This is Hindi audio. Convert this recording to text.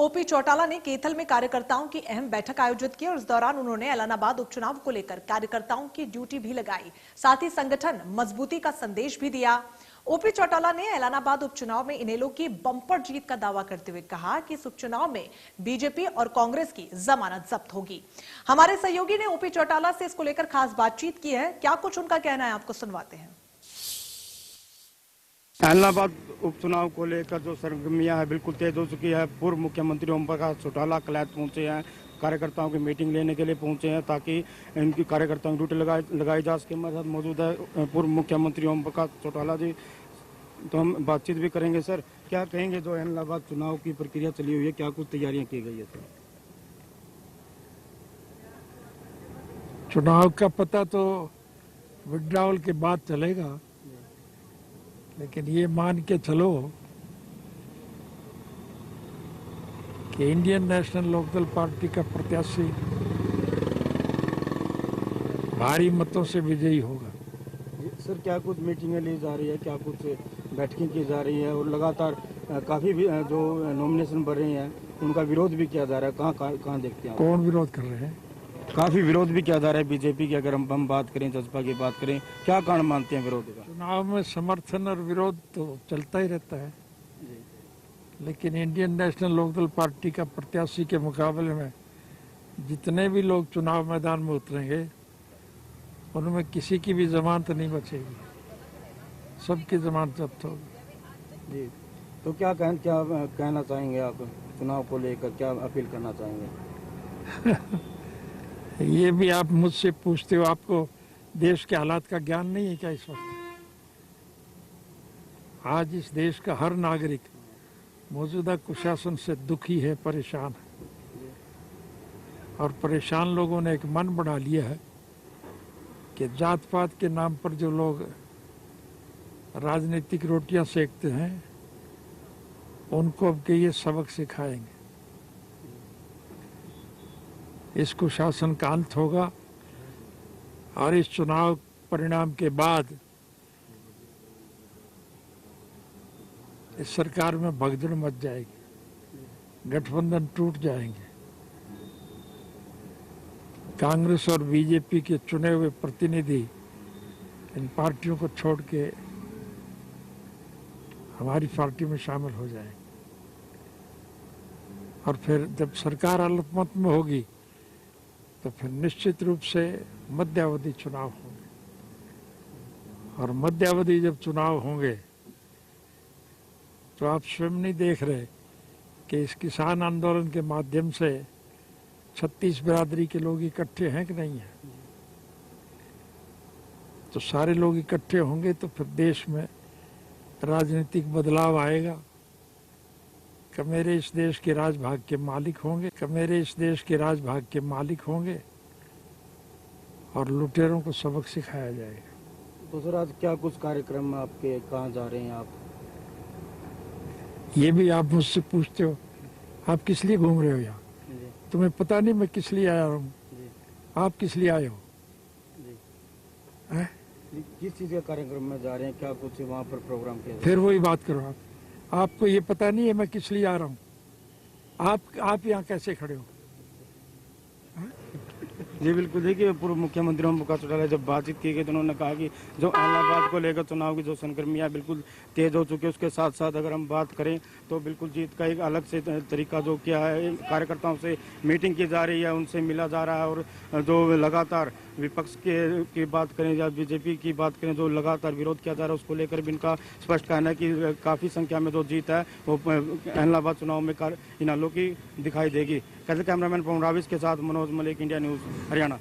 ओपी चौटाला ने कैथल में कार्यकर्ताओं की अहम बैठक आयोजित की और इस दौरान उन्होंने ऐलानाबाद उपचुनाव को लेकर कार्यकर्ताओं की ड्यूटी भी लगाई। साथ ही संगठन मजबूती का संदेश भी दिया। ओपी चौटाला ने ऐलानाबाद उपचुनाव में इनेलो की बंपर जीत का दावा करते हुए कहा कि इस उपचुनाव में बीजेपी और कांग्रेस की जमानत जब्त होगी। हमारे सहयोगी ने ओपी चौटाला से इसको लेकर खास बातचीत की है। क्या कुछ उनका कहना है, आपको सुनवाते हैं। ऐलानाबाद उपचुनाव को लेकर जो सरगर्मियां है बिल्कुल तेज हो चुकी है। पूर्व मुख्यमंत्री ओम प्रकाश चौटाला कलैत पहुंचे हैं, कार्यकर्ताओं की मीटिंग लेने के लिए पहुंचे हैं ताकि इनकी कार्यकर्ताओं की ड्यूटी लगाई जा सके। हमारे साथ मौजूद है पूर्व मुख्यमंत्री ओम प्रकाश चौटाला जी, तो हम बातचीत भी करेंगे। सर, क्या कहेंगे, जो ऐलानाबाद चुनाव की प्रक्रिया चली हुई है, क्या कुछ तैयारियां की गई है? सर, चुनाव का पता तो विड्रॉवल के बाद चलेगा, लेकिन ये मान के चलो कि इंडियन नेशनल लोकदल पार्टी का प्रत्याशी भारी मतों से विजयी होगा। सर, क्या कुछ मीटिंगें ली जा रही है, क्या कुछ बैठकें की जा रही है और लगातार काफी भी जो नॉमिनेशन बढ़ रही हैं उनका विरोध भी किया जा रहा है, कहाँ देखते हैं? कौन विरोध कर रहे हैं? काफी विरोध भी किया जा रहा है बीजेपी की। अगर हम बात करें, जसपा की बात करें, क्या कारण मानते हैं विरोध का? चुनाव में समर्थन और विरोध तो चलता ही रहता है, लेकिन इंडियन नेशनल लोकदल पार्टी का प्रत्याशी के मुकाबले में जितने भी लोग चुनाव मैदान में उतरेंगे उनमें किसी की भी जमानत नहीं बचेगी, सबकी जमानत जब्त होगी। जी, तो क्या कहना चाहेंगे आप चुनाव को लेकर, क्या अपील करना चाहेंगे? ये भी आप मुझसे पूछते हो, आपको देश के हालात का ज्ञान नहीं है क्या? इस वक्त आज इस देश का हर नागरिक मौजूदा कुशासन से दुखी है, परेशान है, और परेशान लोगों ने एक मन बना लिया है कि जात पात के नाम पर जो लोग राजनीतिक रोटियां सेकते हैं उनको अब के ये सबक सिखाएंगे। इस कुशासन का अंत होगा और इस चुनाव परिणाम के बाद इस सरकार में भगदड़ मच जाएगी, गठबंधन टूट जाएंगे। कांग्रेस और बीजेपी के चुने हुए प्रतिनिधि इन पार्टियों को छोड़ के हमारी पार्टी में शामिल हो जाएंगे, और फिर जब सरकार अल्पमत में होगी तो फिर निश्चित रूप से मध्यावधि चुनाव होंगे, और मध्यावधि जब चुनाव होंगे तो आप स्वयं नहीं देख रहे कि इस किसान आंदोलन के माध्यम से 36 बिरादरी के लोग इकट्ठे हैं कि नहीं है? तो सारे लोग इकट्ठे होंगे तो फिर देश में राजनीतिक बदलाव आएगा। कि मेरे इस देश के राजभाग के मालिक होंगे, कि मेरे इस देश के राजभाग के मालिक होंगे, और लुटेरों को सबक सिखाया जाएगा। तो सर, आज क्या कुछ कार्यक्रम आपके, कहाँ जा रहे हैं आप? ये भी आप मुझसे पूछते हो, आप किस लिए घूम रहे हो यहाँ? तुम्हें पता नहीं मैं किस लिए आया हूँ? आप किस लिए आए हो? किस चीज का कार्यक्रम में जा रहे हैं, क्या कुछ वहाँ पर प्रोग्राम किया? फिर वही बात करो, आपको ये पता नहीं है मैं किस लिए आ रहा हूँ? आप यहाँ कैसे खड़े हो? जी बिल्कुल, देखिए पूर्व मुख्यमंत्री ओम प्रकाश चौटाला जब बातचीत की गई तो उन्होंने कहा कि जो ऐलानाबाद को लेकर चुनाव की जो सरगर्मियां बिल्कुल तेज हो चुकी है, उसके साथ साथ अगर हम बात करें तो बिल्कुल जीत का एक अलग से तरीका जो किया है, कार्यकर्ताओं से मीटिंग की जा रही है, उनसे मिला जा रहा है, और जो लगातार विपक्ष की बात करें या बीजेपी की बात करें, जो लगातार विरोध किया जा रहा है उसको लेकर भी इनका स्पष्ट कहना है कि काफ़ी संख्या में जो जीत है वो ऐलानाबाद चुनाव में इनेलो की दिखाई देगी। कैसे कैमरामैन पवन राविश के साथ मनोज मलिक, इंडिया न्यूज़, हरियाणा।